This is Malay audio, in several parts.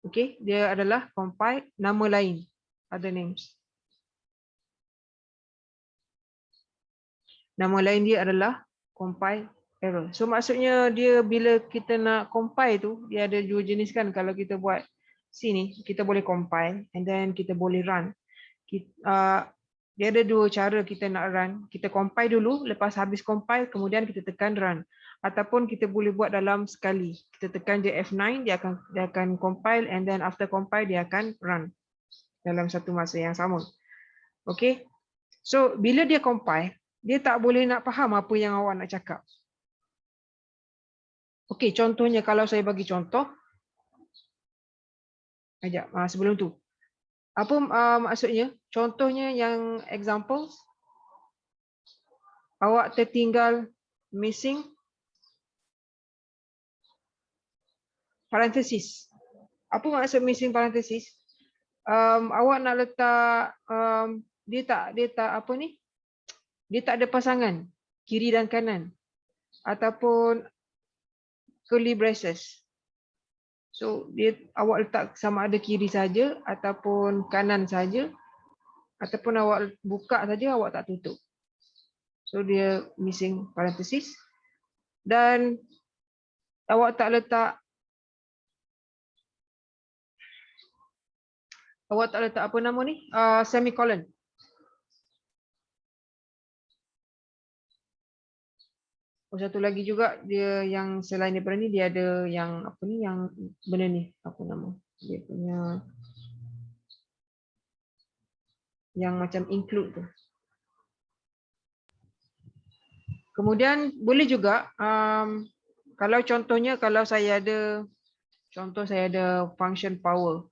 Okey, dia adalah compile nama lain, other names. Nama lain dia adalah compile error. So maksudnya dia bila kita nak compile tu, dia ada dua jenis kan. Kalau kita buat sini, kita boleh compile and then kita boleh run. Dia ada dua cara kita nak run. Kita compile dulu, lepas habis compile, kemudian kita tekan run. Ataupun kita boleh buat dalam sekali. Kita tekan je F9, dia akan compile and then after compile dia akan run dalam satu masa yang sama. Okay. So bila dia compile, dia tak boleh nak faham apa yang awak nak cakap. Okey, contohnya kalau saya bagi contoh. Sebelum tu. Apa maksudnya? Contohnya yang examples. Awak tertinggal missing parenthesis. Apa maksud missing parenthesis? Awak nak letak dia tak apa ni? Dia tak ada pasangan kiri dan kanan ataupun curly braces. So awak letak sama ada kiri saja ataupun kanan saja ataupun awak buka saja awak tak tutup. So dia missing parenthesis dan awak tak letak apa nama ni? Semicolon. Satu lagi juga dia yang selain daripada ni dia ada yang apa ni yang benda ni apa nama? Dia punya yang macam include tu. Kemudian boleh juga kalau contohnya kalau saya ada function power.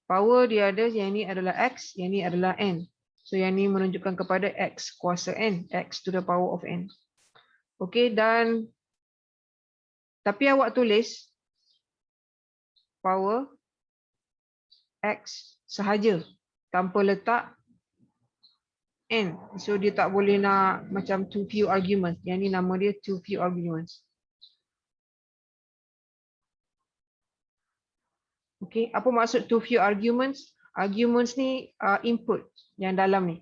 Power dia ada yang ni adalah x, yang ni adalah n. So yang ni menunjukkan kepada x kuasa n, x to the power of n. Okey, dan tapi awak tulis power x sahaja tanpa letak n. So dia tak boleh nak macam too few arguments. Yang ni nama dia too few arguments. Okey, apa maksud too few arguments? Arguments ni input yang dalam ni.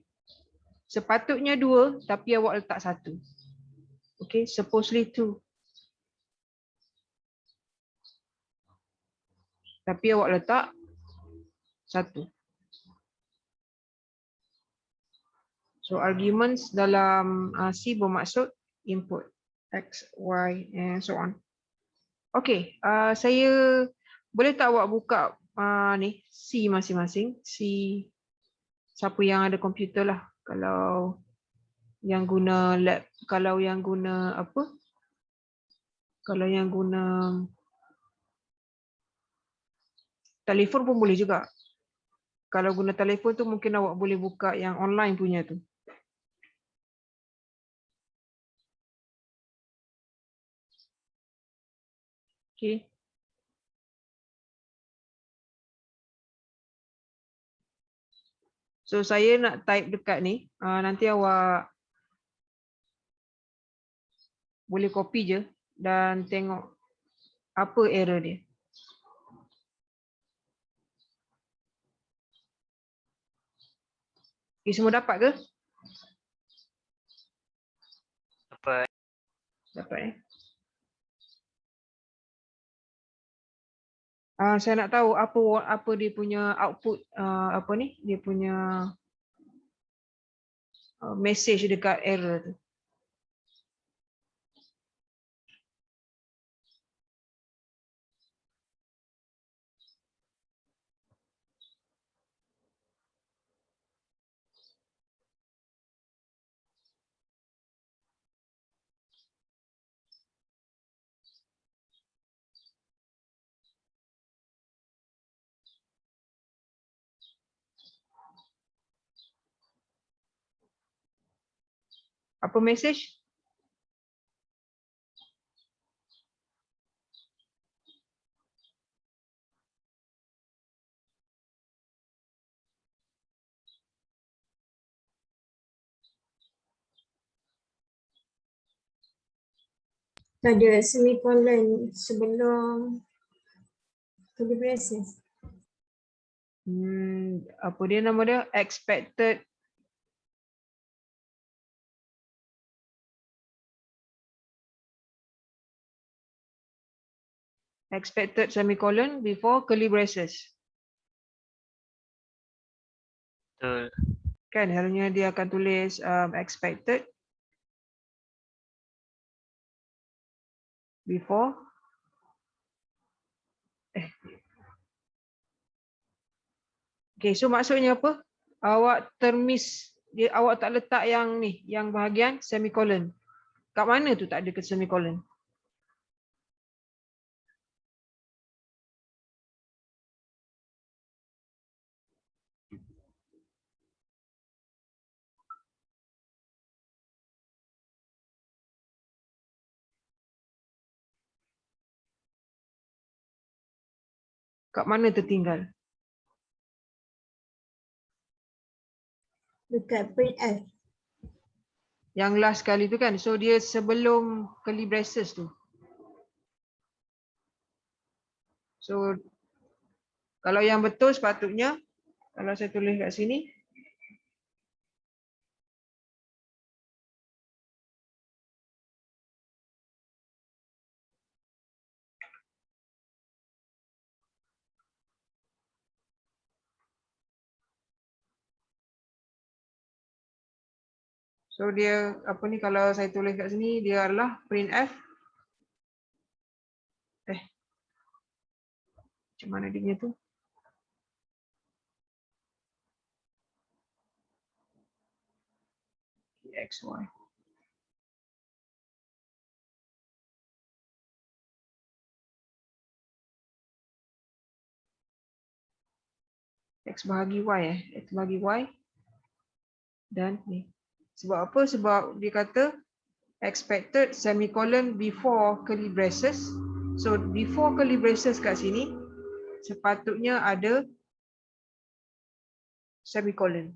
Sepatutnya 2 tapi awak letak 1. Okey, supposedly 2. Tapi awak letak 1. So arguments dalam C bermaksud input X, Y and so on. Okey, saya boleh tak awak buka ni C masing-masing? C siapa yang ada komputer lah. Kalau yang guna lab, kalau yang guna apa? Kalau yang guna telefon pun boleh juga. Kalau guna telefon tu mungkin awak boleh buka yang online punya tu. Okay. So saya nak type dekat ni, nanti awak boleh copy je dan tengok apa error dia. Okay, semua dapat ke? Dapat. Dapat saya nak tahu apa dia punya output apa ni? Dia punya message dekat error tu. Apa message? Ada semicolon sebelum curly braces. Apa dia nama dia? Expected. Expected semicolon before curly braces. Betul. Kan harusnya dia akan tulis expected before Okay, so maksudnya apa? Awak termiss dia, awak tak letak yang ni, yang bahagian semicolon. Kat mana tu tak ada ke semicolon? Kat mana tertinggal? Dekat printf. Yang last kali tu kan. So dia sebelum curly braces tu. So kalau yang betul sepatutnya kalau saya tulis kat sini so dia apa ni kalau saya tulis kat sini dia adalah printf macam mana dia punya tu? XY. X bahagi Y X bahagi Y dan ni. Sebab apa? Sebab dia kata expected semicolon before curly braces. So before curly braces kat sini sepatutnya ada semicolon.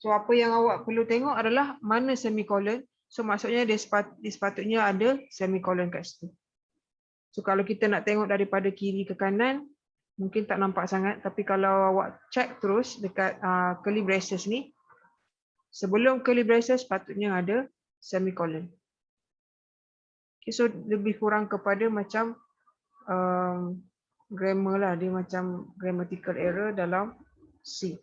So apa yang awak perlu tengok adalah mana semicolon. So maksudnya dia sepatutnya ada semicolon kat situ. So kalau kita nak tengok daripada kiri ke kanan mungkin tak nampak sangat, tapi kalau awak check terus dekat curly braces ni, sebelum curly braces sepatutnya ada semicolon. Okay, so lebih kurang kepada macam grammar lah, dia macam grammatical error dalam C.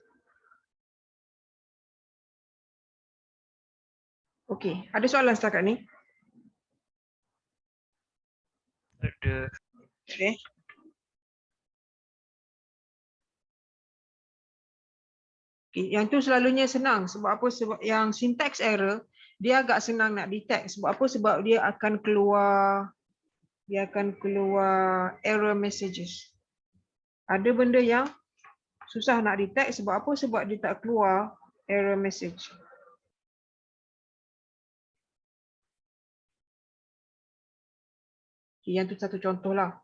Okey, ada soalan setakat ni? Ada. Okey. Okay, yang tu selalunya senang. Sebab apa? Sebab yang syntax error, dia agak senang nak detect. Sebab apa? Sebab dia akan keluar error messages. Ada benda yang susah nak detect. Sebab apa? Sebab dia tak keluar error message. Okay, yang tu satu contoh lah.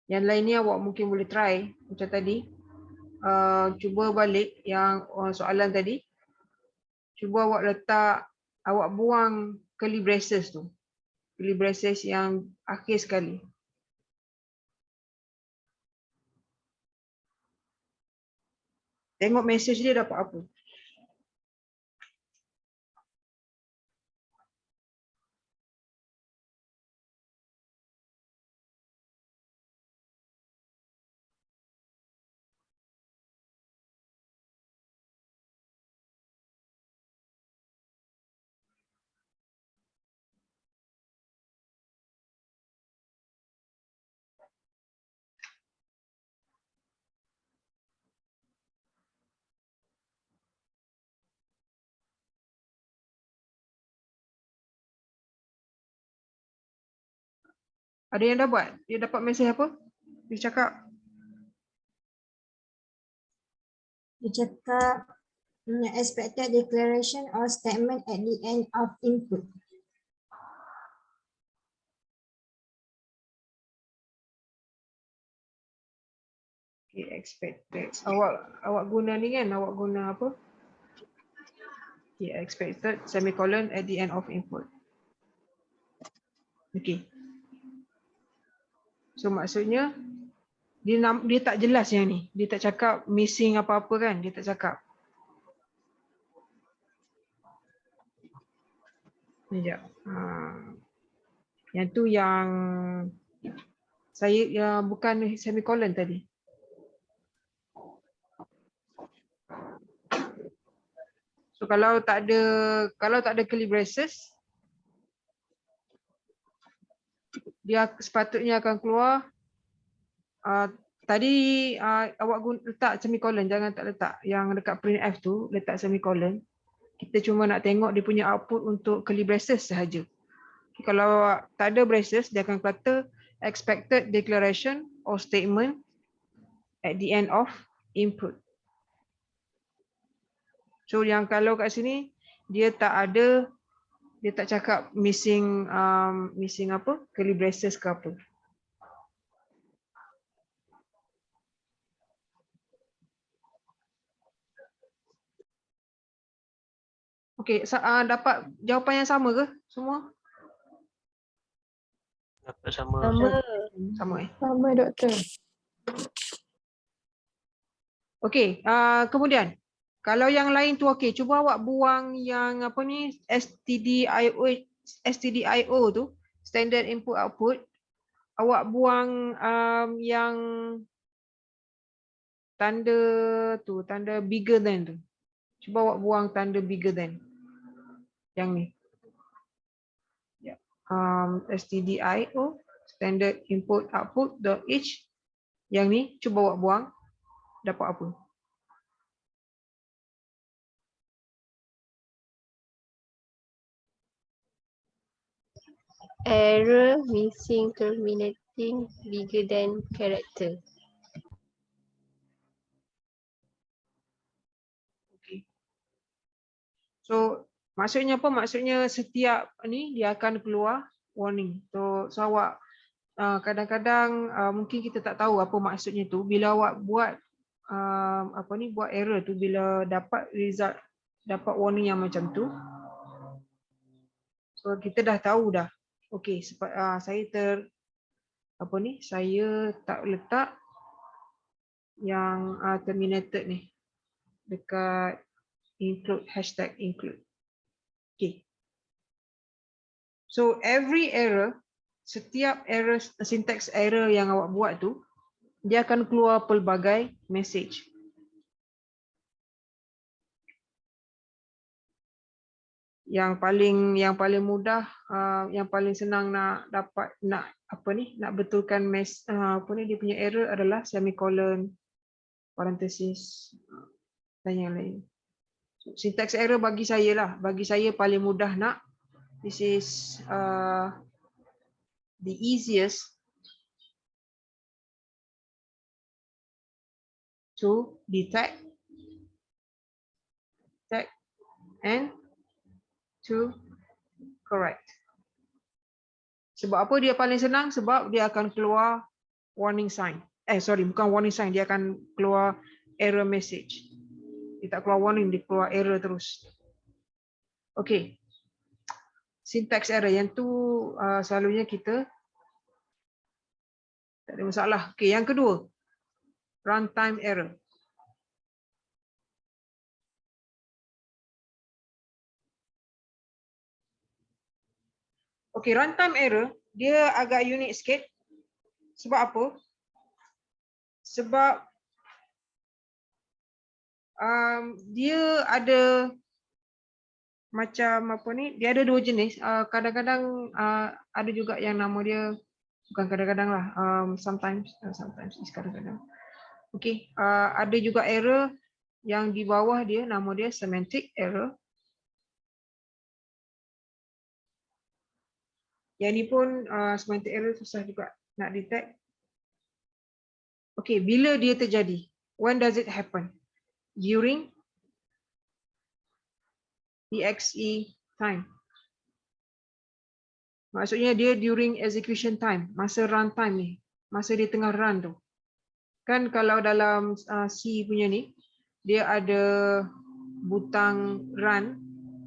Yang lainnya awak mungkin boleh try. Macam tadi. Cuba balik yang soalan tadi. Cuba awak letak, awak buang curly braces tu. Curly braces yang akhir sekali. Tengok message dia dapat apa. Ada yang dapat? Dia dapat mesej apa? Dia cakap. Dia cakap expected declaration or statement at the end of input. Okay, expected. Awak guna ni kan? Awak guna apa? Okay, expected semicolon at the end of input. Okay. So maksudnya dia tak jelas yang ni. Dia tak cakap missing apa-apa kan. Dia tak cakap. Sekejap. Yang tu yang saya bukan semicolon tadi. So kalau tak ada curly braces, dia sepatutnya akan keluar. Tadi awak letak semicolon, jangan tak letak. Yang dekat printf tu letak semicolon. Kita cuma nak tengok dia punya output untuk curly braces sahaja. Kalau tak ada braces, dia akan kata expected declaration or statement at the end of input. So yang kalau kat sini dia tak cakap missing apa? Curly braces ke apa. Okey, dapat jawapan yang sama ke semua? Dapat sama. Sama Sama doktor. Okey, kemudian kalau yang lain tu okey, cuba awak buang yang apa ni STDIO tu, standard input output. Awak buang yang tanda tu, tanda bigger than tu. Cuba awak buang tanda bigger than. Yang ni. STDIO, standard input output .h. Yang ni cuba awak buang. Dapat apa? Error missing terminating bigger than character. Okay. So maksudnya apa? Maksudnya setiap ni dia akan keluar warning. So awak kadang-kadang mungkin kita tak tahu apa maksudnya tu. Bila awak buat buat error tu, bila dapat result, dapat warning yang macam tu, so kita dah tahu dah. Okey, saya tak letak yang terminated ni dekat include, hashtag include. Okay. So every error, setiap error, syntax error yang awak buat tu, dia akan keluar pelbagai message. Yang paling mudah, yang paling senang nak betulkan dia punya error adalah semicolon, parenthesis dan yang lain. Syntax error bagi saya paling mudah nak. This is the easiest to detect and to correct. Sebab apa dia paling senang? Sebab dia akan keluar warning sign. Bukan warning sign, dia akan keluar error message. Dia tak keluar warning, dia keluar error terus. Okay. Syntax error yang tu selalunya kita tak ada masalah. Okay, yang kedua, runtime error. Okay, runtime error dia agak unik sikit. Sebab apa? Sebab dia ada macam apa ni? Dia ada dua jenis. Kadang-kadang ada juga yang nama dia, bukan kadang-kadang lah. Sometimes is kadang-kadang. Okay, ada juga error yang di bawah dia, nama dia semantic error. Yang ni pun semantic error susah juga nak detect. Okay, bila dia terjadi? When does it happen? During exe time. Maksudnya dia during execution time, masa run time ni, masa dia tengah run tu. Kan kalau dalam C punya ni, dia ada butang run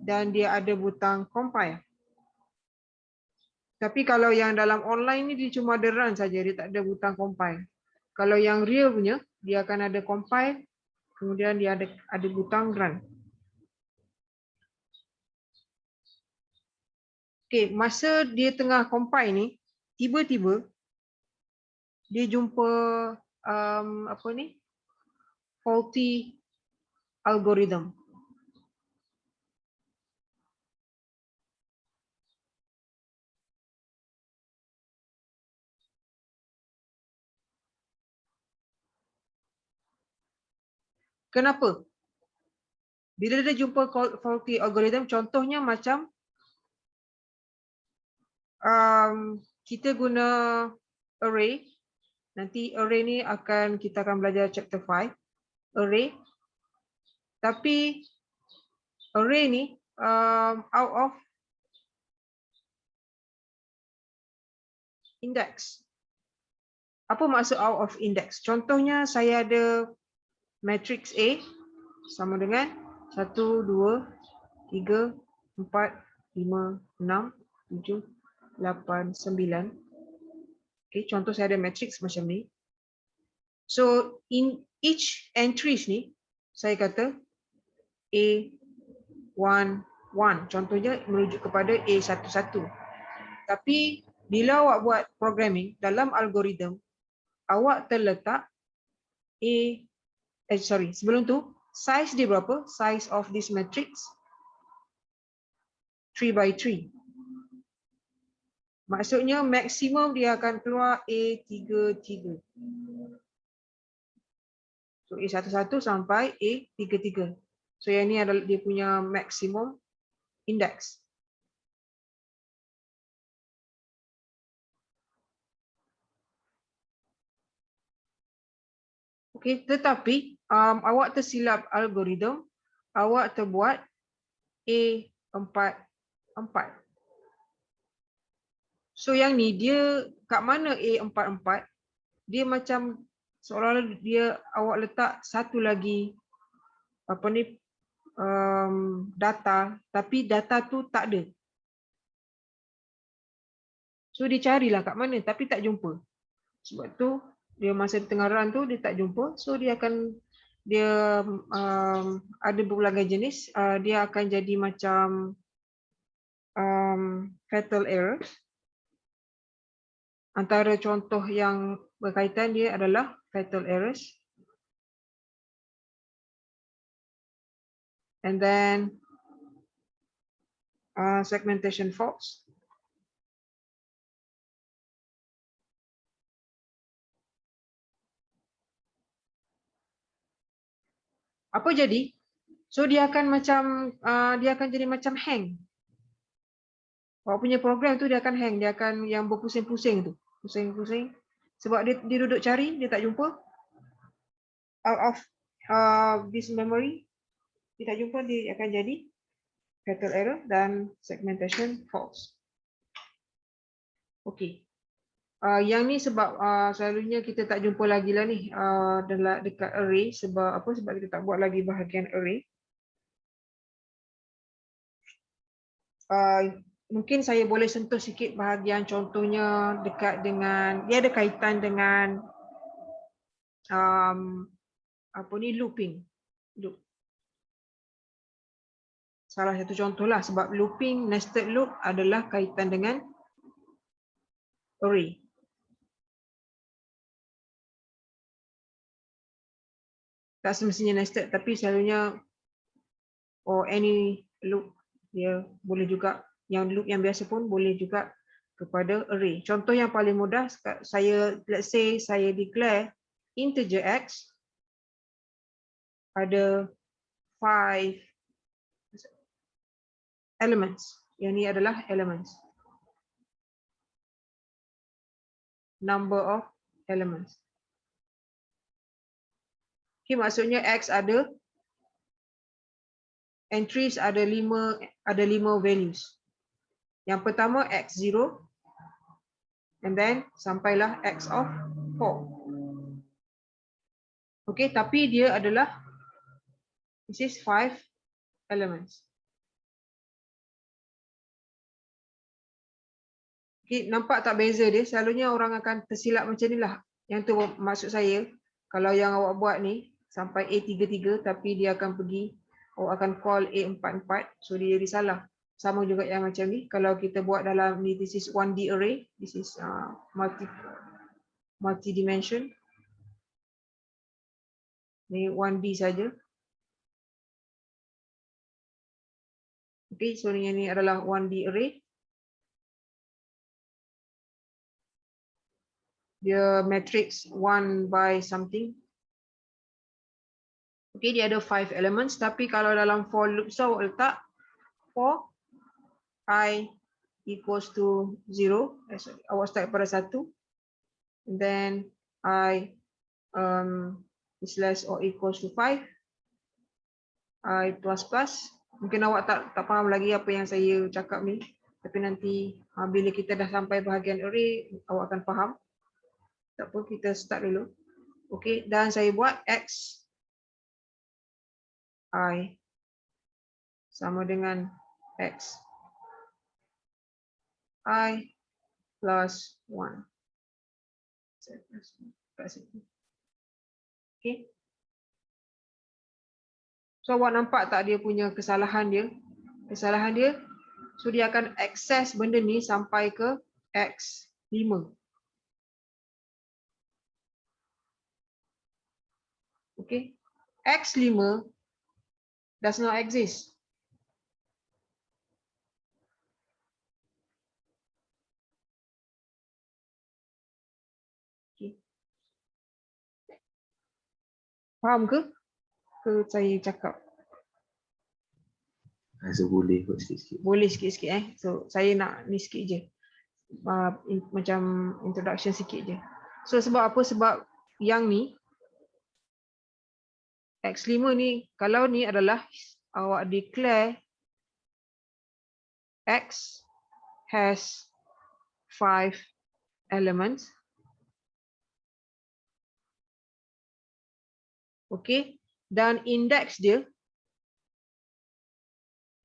dan dia ada butang compile. Tapi kalau yang dalam online ni dia cuma ada run saja, dia tak ada butang compile. Kalau yang real punya, dia akan ada compile, kemudian dia ada butang run. Okey, masa dia tengah compile ni, tiba-tiba dia jumpa apa ni? Faulty algorithm. Kenapa? Bila dia jumpa faulty algorithm, contohnya macam kita guna array. Nanti array ni kita akan belajar chapter 5. Array. Tapi array ni out of index. Apa maksud out of index? Contohnya saya ada matrix A sama dengan 1, 2, 3, 4, 5, 6, 7, 8, 9. Okay, contoh saya ada matrix macam ni. So in each entries ni, saya kata A11. Contohnya merujuk kepada A11. Tapi bila awak buat programming dalam algoritma, awak terletak sebelum tu, size dia berapa? Size of this matrix 3 by 3. Maksudnya maksimum dia akan keluar A33. So A11 sampai A33. So yang ni adalah dia punya maksimum index. Okey, tetapi awak tersilap algoritma, awak terbuat A44. So yang ni dia kat mana A44? Dia macam seolah-olah dia awak letak satu lagi apa ni data, tapi data tu tak ada. So dia carilah kat mana tapi tak jumpa. Sebab tu dia masa tengah run tu dia tak jumpa. So dia akan ada berbagai jenis, dia akan jadi macam fatal error. Antara contoh yang berkaitan dia adalah fatal errors. And then segmentation faults. Apa jadi? So dia akan jadi macam hang. Awak punya program tu dia akan hang, dia akan yang berpusing-pusing tu. Pusing-pusing. Sebab dia duduk cari, dia tak jumpa. Out of this memory, dia tak jumpa, dia akan jadi fatal error dan segmentation faults. Okey. Yang ni sebab selalunya kita tak jumpa lagi lah ni dekat array. Sebab apa? Sebab kita tak buat lagi bahagian array. Mungkin saya boleh sentuh sikit bahagian contohnya dekat dengan, dia ada kaitan dengan apa ni, looping. Loop. Salah satu contohlah, sebab looping, nested loop adalah kaitan dengan array. Tak semestinya nested, tapi selalunya any loop dia boleh juga, yang loop yang biasa pun boleh juga kepada array. Contoh yang paling mudah, let's say saya declare integer x ada 5 elements. Yang ni adalah elements. Number of elements. Okay, maksudnya x ada entries, ada 5 values. Yang pertama x0 and then sampailah x of 4. Okay, tapi dia adalah this is 5 elements. Okay, nampak tak beza dia? Selalunya orang akan tersilap macam ni lah. Yang tu maksud saya, kalau yang awak buat ni sampai A33 tapi dia akan pergi, awak akan call A44, so dia jadi salah. Sama juga yang macam ni, kalau kita buat dalam ni, this is 1D array, this is multi-dimension. Ni 1D saja. Okay, so yang ni adalah 1D array. Dia matrix 1 by something. Okay, dia ada 5 elements. Tapi kalau dalam for loop, so awak letak for I equals to 0. Awak start pada 1. And then I is less or equals to 5. I plus plus. Mungkin awak tak faham lagi apa yang saya cakap ni. Tapi nanti bila kita dah sampai bahagian array, awak akan faham. Tak apa, kita start dulu. Okey, dan saya buat X I sama dengan X I plus 1. Okey. So awak nampak tak dia punya kesalahan dia? Kesalahan dia, so dia akan akses benda ni sampai ke X5. Okay, X5 does not exist. Okay. Faham ke? Ke saya cakap? Rasa boleh kot sikit-sikit. Boleh sikit-sikit So saya nak ni sikit je. Macam introduction sikit je. So sebab apa? Sebab yang ni X5 ni, kalau ni adalah awak declare X has 5 elements. Okay, dan index dia,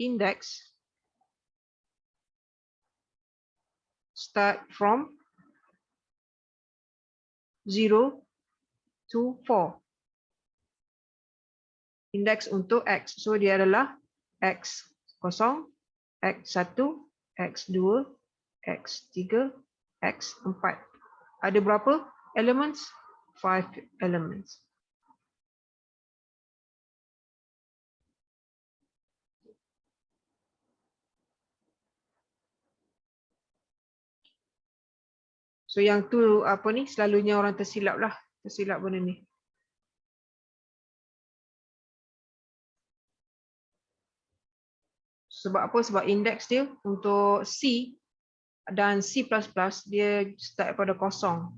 index start from 0 to 4. Index untuk X. So dia adalah X0, X1, X2, X3, X4. Ada berapa elements? 5 elements. So yang tu apa ni, selalunya orang tersilap lah. Tersilap benda ni. Sebab apa? Sebab indeks dia untuk C dan C++ dia start pada kosong.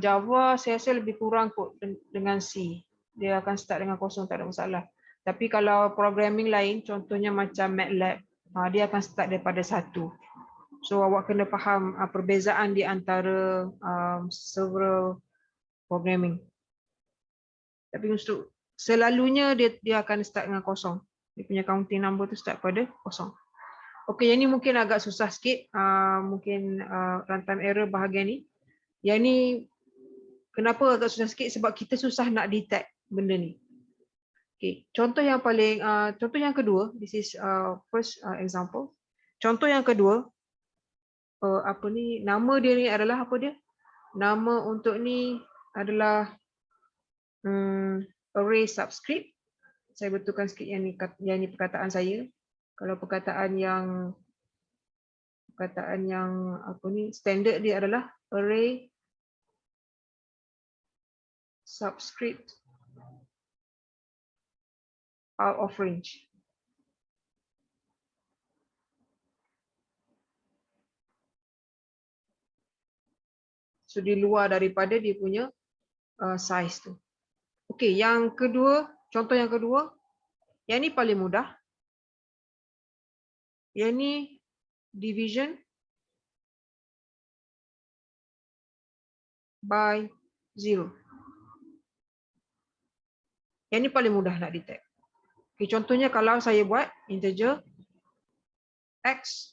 Java saya rasa lebih kurang kot dengan C. Dia akan start dengan kosong, tak ada masalah. Tapi kalau programming lain, contohnya macam MATLAB, dia akan start daripada 1. So awak kena faham perbezaan di antara several programming. Tapi untuk selalunya dia akan start dengan kosong. Dia punya counting number tu start pada kosong. Okey, yang ni mungkin agak susah sikit. Mungkin runtime error bahagian ni. Yang ni kenapa agak susah sikit? Sebab kita susah nak detect benda ni. Okey, contoh yang paling, contoh yang kedua, this is first example. Contoh yang kedua, apa ni, nama dia ni adalah apa dia? Nama untuk ni adalah array subscript. Saya betulkan sikit yang ni perkataan saya. Kalau perkataan yang apa ni, standard dia adalah array subscript out of range. So di luar daripada dia punya size tu. Okey, yang kedua, contoh yang kedua, yang ni paling mudah. Yang ni division by 0. Yang ni paling mudah nak detect. Okay, contohnya kalau saya buat integer X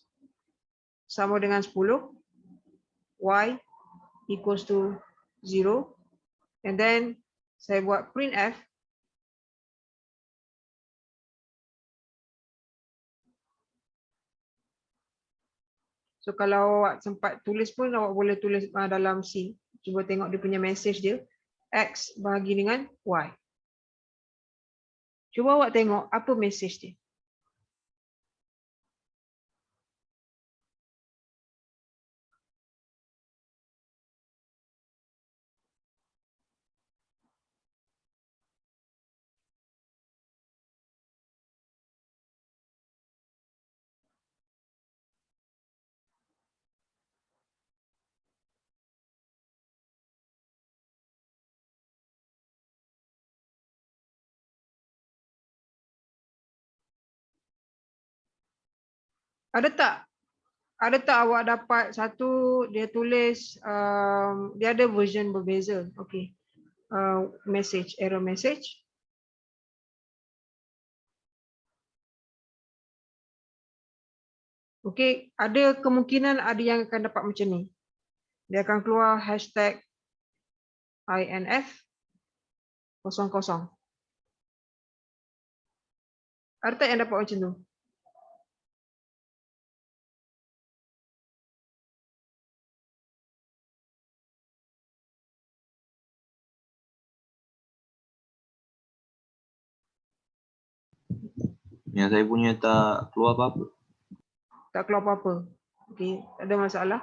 sama dengan 10. y equals to 0. And then saya buat printf. So kalau awak sempat tulis pun awak boleh tulis dalam C. Cuba tengok dia punya message dia. X bahagi dengan Y. Cuba awak tengok apa message dia. Ada tak awak dapat satu dia tulis dia ada version berbeza. Okey. Message, error message. Okey, ada kemungkinan ada yang akan dapat macam ni. Dia akan keluar hashtag INF 00. Ada tak yang dapat macam tu? Yang saya punya tak keluar apa-apa. Tak keluar apa-apa. Okey, tak ada masalah.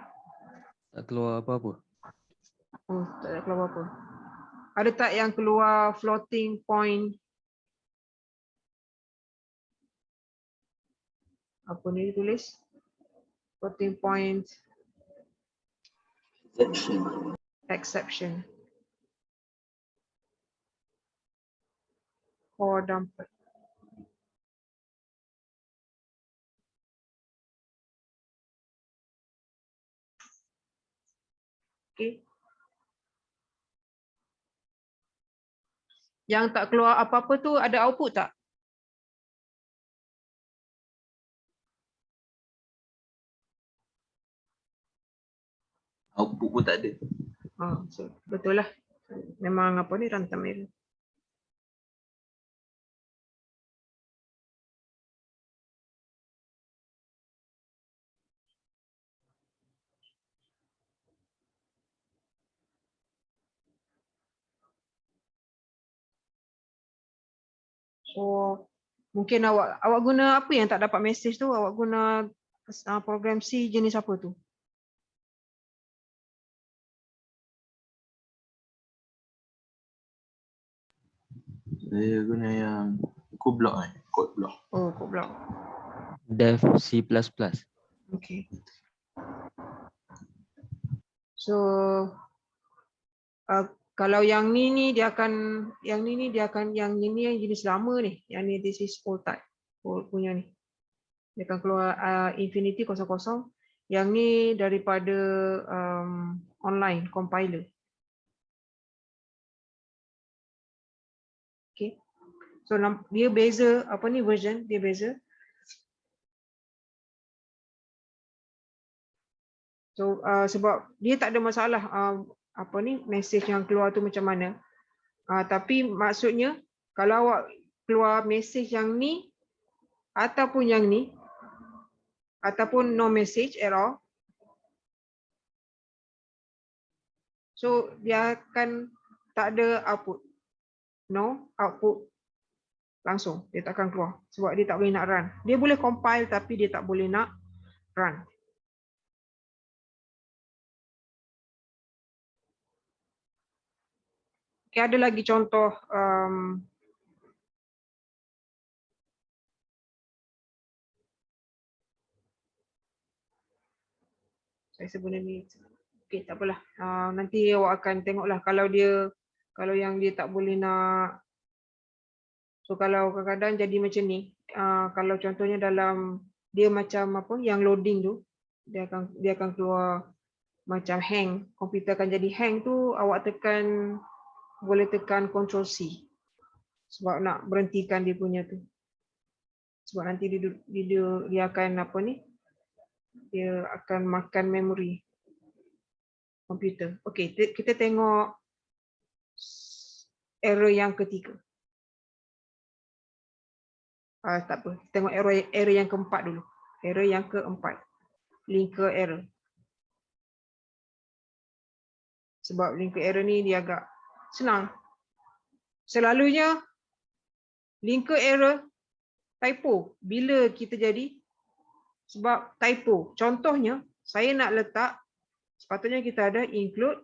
Tak keluar apa-apa. Oh, tak ada keluar apa-apa. Ada tak yang keluar floating point? Apa ni tulis? Floating point exception. Core dumper. Okay. Yang tak keluar apa-apa tu ada output tak? Output pun tak ada. So, betul lah. Memang apa ni runtime error. So mungkin awak guna apa yang tak dapat message tu, awak guna program C jenis apa tu? Saya guna yang code block ni, code block. Oh, code block. Dev C++. Okay. So kalau yang ni dia akan yang jenis lama ni, yang ni this is old type, old punya ni. Dia akan keluar infinity 00. Yang ni daripada online compiler. Okay. So dia beza apa ni version dia beza. So sebab dia tak ada masalah apa ni message yang keluar tu macam mana. Tapi maksudnya kalau awak keluar message yang ni ataupun yang ni ataupun no message error, so dia akan tak ada output. No output langsung dia tak akan keluar sebab dia tak boleh nak run. Dia boleh compile tapi dia tak boleh nak run. Okay, ada lagi contoh saya sebenarnya ni. Okay, tak apalah. Nanti awak akan tengoklah kalau yang dia tak boleh nak. So kalau kadang-kadang jadi macam ni, kalau contohnya dalam dia macam apa yang loading tu, dia akan keluar macam hang, komputer akan jadi hang tu, awak boleh tekan Ctrl C sebab nak berhentikan dia punya tu. Sebab nanti dia akan apa ni? Dia akan makan memori. komputer. Okey, kita tengok error yang ketiga. Tak apa, tengok error yang keempat dulu. Error yang keempat. Linker error. Sebab linker error ni dia agak senang. Selalunya linker error typo bila kita jadi sebab typo. Contohnya saya nak letak, sepatutnya kita ada include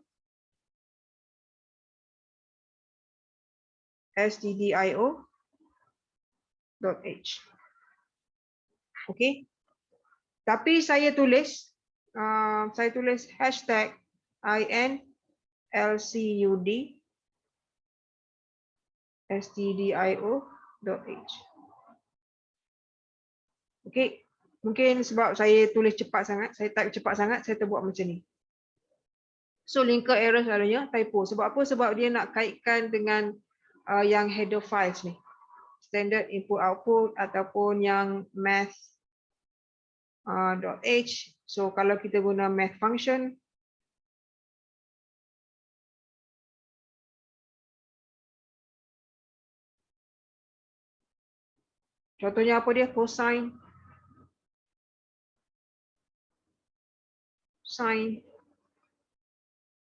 stdio.h. Okey. Tapi saya tulis hashtag INLCUD stdio.h. Okey. Mungkin sebab saya tulis cepat sangat, saya type cepat sangat, saya terbuat macam ni. So linker error selalunya typo. Sebab apa? Sebab dia nak kaitkan dengan yang header files ni. Standard input output ataupun yang math.h. So kalau kita guna math function, contohnya apa dia? Cosine, sine,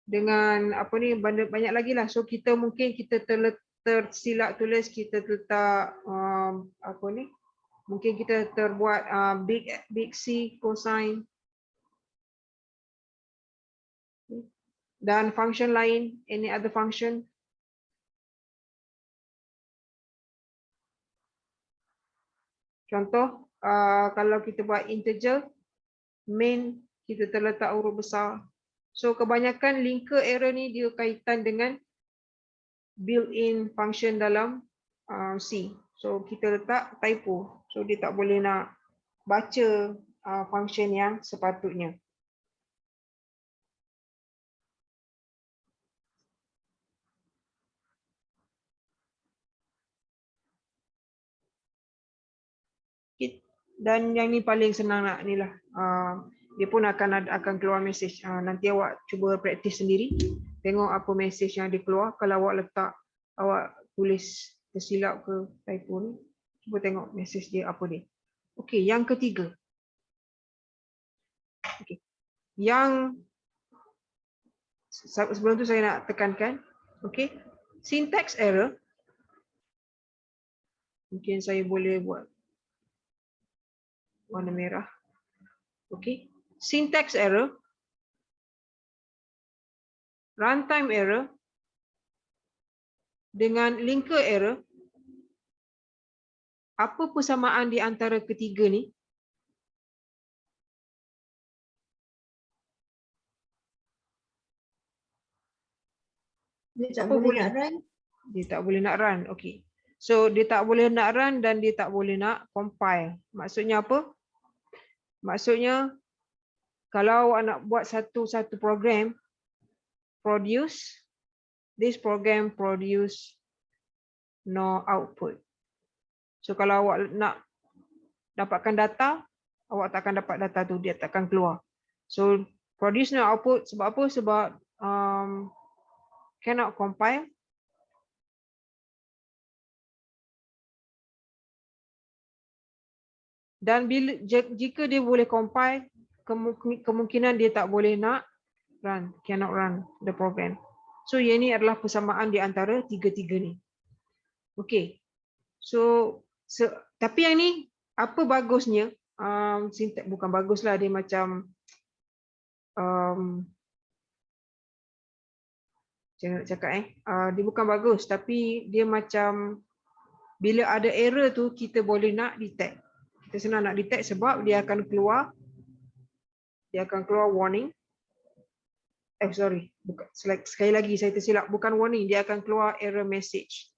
dengan apa ni, banyak lagi lah. So kita mungkin kita tersilap tulis, kita letak apa ni, mungkin kita terbuat big C cosine dan function lain, any other function. Contoh kalau kita buat integer, main kita terletak huruf besar. So kebanyakan linker error ni dia kaitan dengan built-in function dalam C. So kita letak typo. So dia tak boleh nak baca function yang sepatutnya. Dan yang ni paling senang nak ni lah. Dia pun akan keluar message. Nanti awak cuba praktis sendiri. Tengok apa message yang dia keluar. Kalau awak letak, awak tulis tersilap ke typo ni. Cuba tengok message dia apa ni. Okey, yang ketiga. Okey. Yang sebelum tu saya nak tekankan. Okey. Syntax error. Mungkin saya boleh buat warna merah. Okey. Syntax error, runtime error, dengan linker error. Apa persamaan di antara ketiga ni? Dia tak boleh nak run. Dia tak boleh nak run. Okey. So dia tak boleh nak run dan dia tak boleh nak compile. Maksudnya apa? Maksudnya kalau awak nak buat satu program, this program produce no output. So kalau awak nak dapatkan data, awak tak akan dapat data tu, dia tak akan keluar. So produce no output sebab apa? Sebab cannot compile. Dan jika dia boleh compile, kemungkinan dia tak boleh nak run, cannot run the program. So yang ini adalah persamaan di antara tiga-tiga ni. Okey. So tapi yang ni apa bagusnya? Syntax bukan baguslah, dia macam saya nak cakap dia bukan bagus, tapi dia macam bila ada error tu kita boleh nak detect. Kita senang nak detect sebab dia akan keluar warning. Sekali lagi saya tersilap, bukan warning, dia akan keluar error message.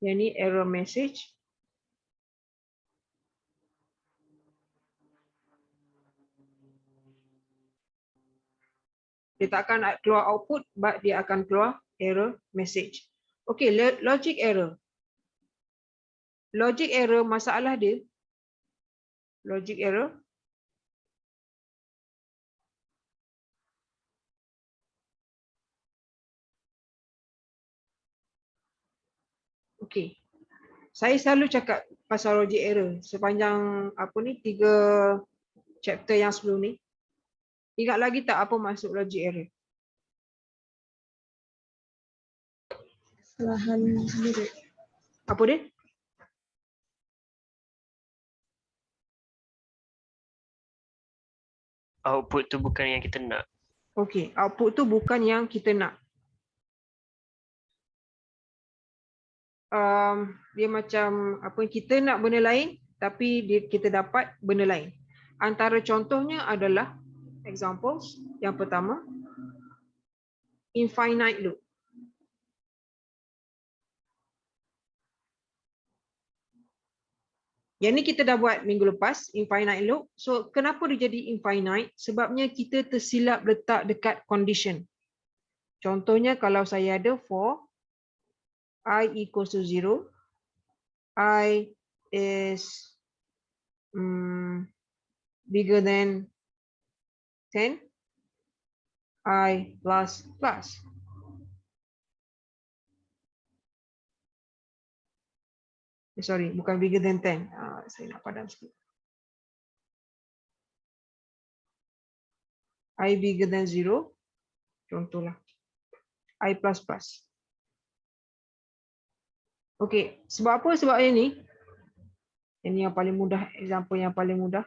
Yang ni error message. Dia tak akan keluar output, but dia akan keluar error message. Okey, logic error. Logic error, masalah dia, logic error Okey. Saya selalu cakap pasal logic error sepanjang apa ni 3 chapter yang sebelum ni. Ingat lagi tak apa maksud logic error? Kesalahan sendiri. Apa dia? Output tu bukan yang kita nak. Okey, output tu bukan yang kita nak. Dia macam apa, kita nak benda lain tapi kita dapat benda lain. Antara contohnya adalah examples. Yang pertama, infinite loop. Yang ni kita dah buat minggu lepas, infinite loop. So kenapa dia jadi infinite? Sebabnya kita tersilap letak dekat condition. Contohnya kalau saya ada for I equals to 0, I is bigger than 10, I plus plus. Sorry, bukan bigger than 10. Saya nak padam sikit. I bigger than 0, contohlah. I plus plus. Okey, sebab apa? Sebab ini yang paling mudah, example yang paling mudah.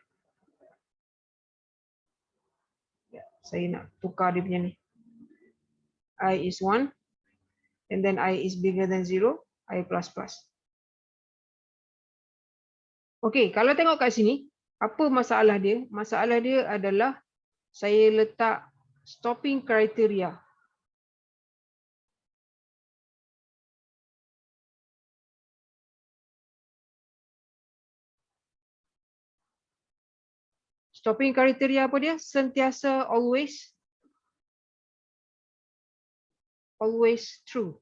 Saya nak tukar dia punya ni. I is 1, and then I is bigger than 0, I plus plus. Okey, kalau tengok kat sini, apa masalah dia? Masalah dia adalah saya letak stopping criteria. Stopping criteria apa dia? Sentiasa always true.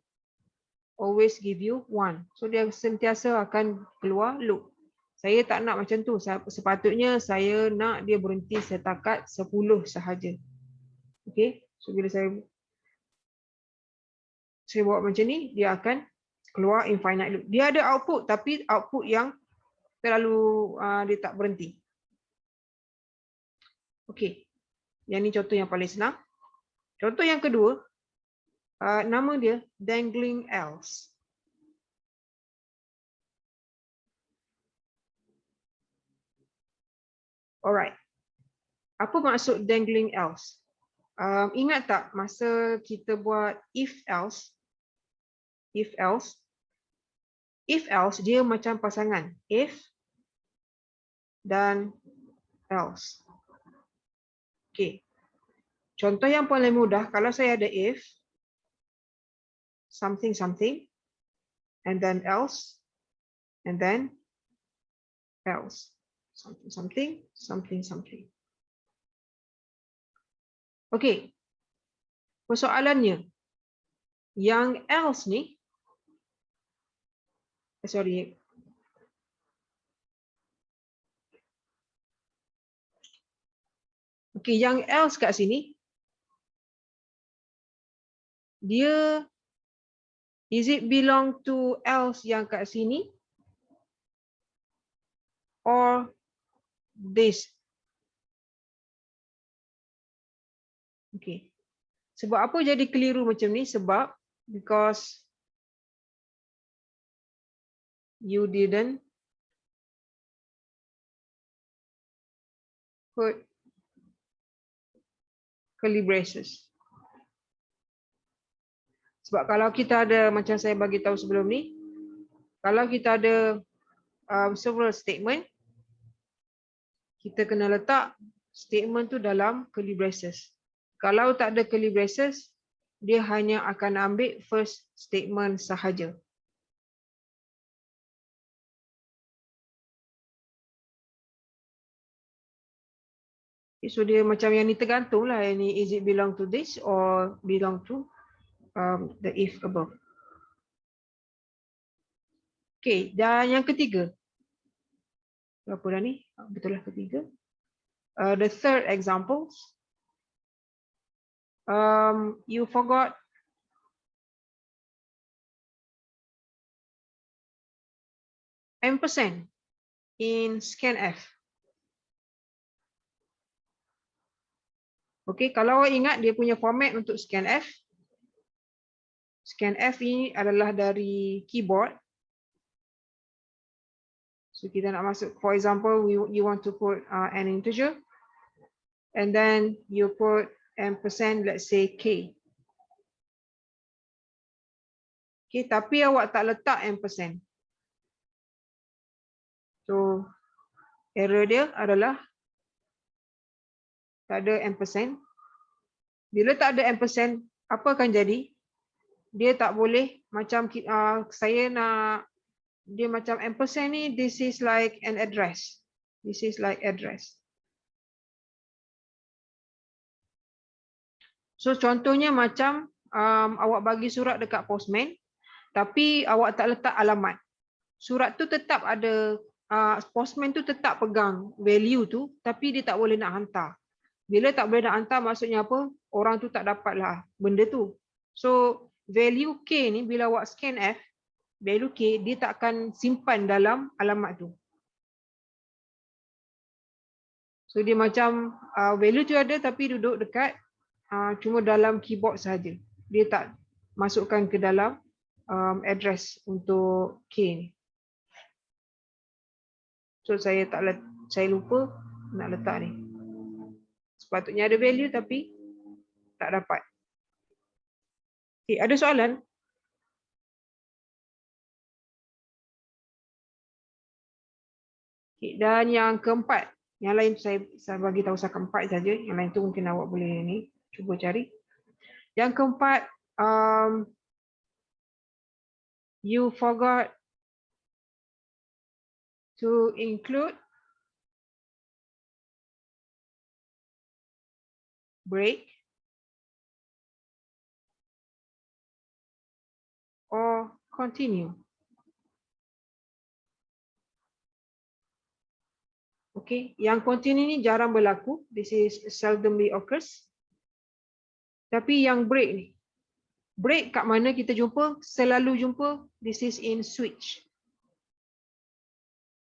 Always give you 1. So dia sentiasa akan keluar loop. Saya tak nak macam tu. Sepatutnya saya nak dia berhenti setakat 10 sahaja. Okey. So bila saya buat macam ni, dia akan keluar infinite loop. Dia ada output tapi output yang terlalu dia tak berhenti. Okey. Yang ni contoh yang paling senang. Contoh yang kedua, nama dia dangling else. Alright. Apa maksud dangling else? Ingat tak masa kita buat if else dia macam pasangan if dan else. Okey. Contoh yang paling mudah, kalau saya ada if something something and then else and then else. Something something something. Okey. Persoalannya yang else ni sorry. Okey, yang else kat sini dia is it belong to else yang kat sini or this? Okey. Sebab apa jadi keliru macam ni? Sebab because you didn't put curly braces. Sebab kalau kita ada, macam saya bagi tahu sebelum ni, kalau kita ada several statement, kita kena letak statement tu dalam curly braces. Kalau tak ada curly braces, dia hanya akan ambil first statement sahaja. So dia macam yang ni tergantung lah, yang ni is it belong to this or belong to the if above. Okay, dan yang ketiga. Berapa dah ni? Betul lah ketiga. The third example. You forgot ampersand in scanf. Okey, kalau awak ingat dia punya format untuk scanf. Scanf ini adalah dari keyboard. So kita nak masuk, for example, you want to put an integer, and then you put ampersand, let's say k. Okay, tapi awak tak letak ampersand. So error dia adalah tak ada ampersand. Bila tak ada ampersand, apa akan jadi? Dia tak boleh macam saya nak dia macam ampersand ni, this is like an address. This is like address. So contohnya macam awak bagi surat dekat postman, tapi awak tak letak alamat. Surat tu tetap ada, postman tu tetap pegang value tu, tapi dia tak boleh nak hantar. Bila tak boleh nak hantar, maksudnya apa? Orang tu tak dapatlah benda tu. So value K ni bila awak scanf, value K dia tak akan simpan dalam alamat tu. So dia macam value tu ada tapi duduk dekat cuma dalam keyboard saja. Dia tak masukkan ke dalam address untuk K ni. So saya lupa nak letak ni. Sepatutnya ada value tapi tak dapat. Okay, ada soalan? Okay, dan yang keempat, yang lain saya bagi tahu saya keempat saja, yang lain tu mungkin awak boleh ni cuba cari. Yang keempat, you forgot to include break or continue. Okay, yang continue ni jarang berlaku. This is seldomly occurs. Tapi yang break ni, break kat mana kita jumpa? Selalu jumpa. This is in switch.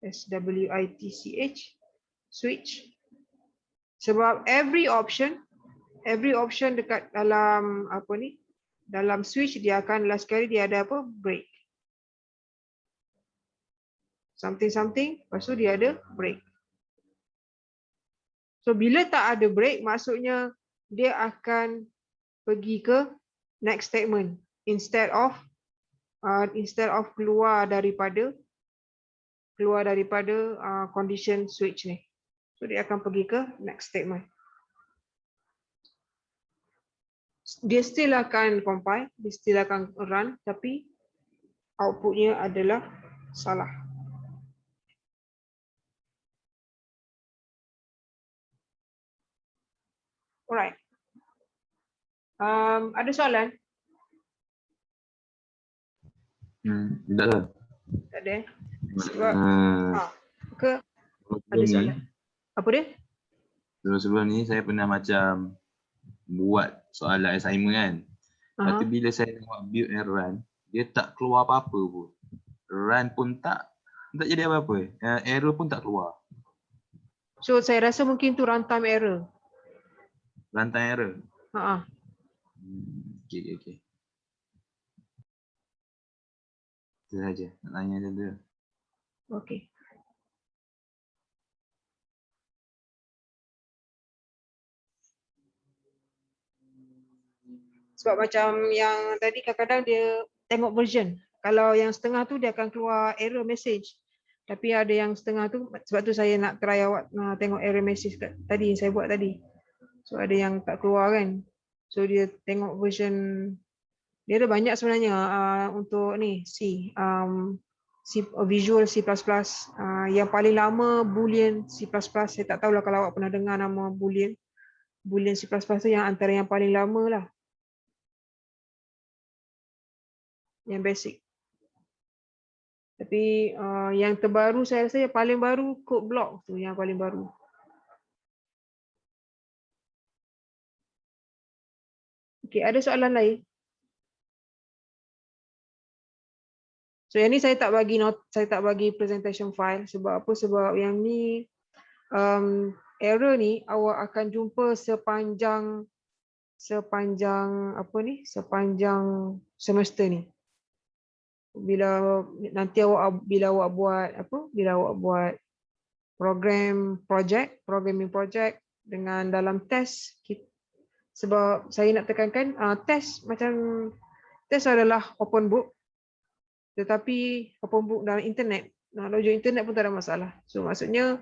SWITCH, switch. Sebab every option dekat dalam apa ni, dalam switch dia akan last kali dia ada apa? Break. Something, lepas tu dia ada break. So bila tak ada break, maksudnya dia akan pergi ke next statement instead of keluar daripada condition switch ni. So dia akan pergi ke next statement. Dia still akan compile, dia still akan run, tapi outputnya adalah salah. Alright. Ada soalan? Tak ada. Tak ada. Sebab ke ada Sebelum soalan? ni, Apa dia? sebelum ni saya pernah macam buat soalan assignment kan. Tapi bila saya tengok build and run, dia tak keluar apa-apa pun. Run pun tak jadi apa-apa. Error pun tak keluar. So saya rasa mungkin tu runtime error. Runtime error. Okay. Itu saja. Nak tanya saja. Okay. Sebab macam yang tadi kadang-kadang dia tengok version. Kalau yang setengah tu dia akan keluar error message. Tapi ada yang setengah tu, sebab tu saya nak try awak tengok error message tadi yang saya buat tadi. So ada yang tak keluar kan. So dia tengok version, dia ada banyak sebenarnya untuk ni C, Visual C++. Yang paling lama Boolean C++. Saya tak tahulah kalau awak pernah dengar nama Boolean. Boolean C++ tu yang antara yang paling lama lah. Yang basic. Tapi yang terbaru saya rasa yang paling baru code block tu yang paling baru. Okey, ada soalan lain? So yang ni saya tak bagi presentation file sebab apa? Sebab yang ni error ni awak akan jumpa sepanjang apa ni? Sepanjang semester ni. Bila awak buat programming project dengan dalam test, sebab saya nak tekankan test adalah open book, tetapi open book dalam internet, nak logik internet pun tak ada masalah. So maksudnya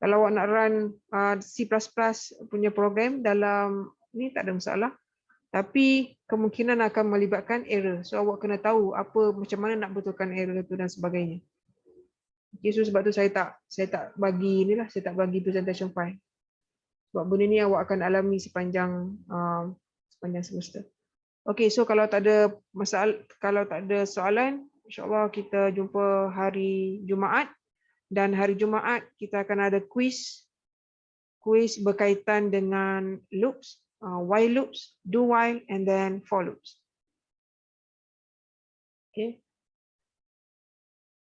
kalau awak nak run C++ punya program dalam ni tak ada masalah, tapi kemungkinan akan melibatkan error. So awak kena tahu macam mana nak betulkan error itu dan sebagainya. Okay, so sebab tu saya tak bagi presentation file. Sebab benda ni awak akan alami sepanjang semester. Okay, so kalau tak ada soalan, insya-Allah kita jumpa hari Jumaat, dan hari Jumaat kita akan ada quiz berkaitan dengan loops, while loops, do while, and then for loops. Okay.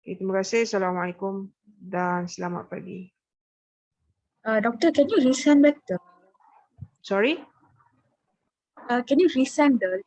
Terima kasih. Assalamualaikum dan selamat pagi. Doctor, can you resend back the? Sorry? Can you resend the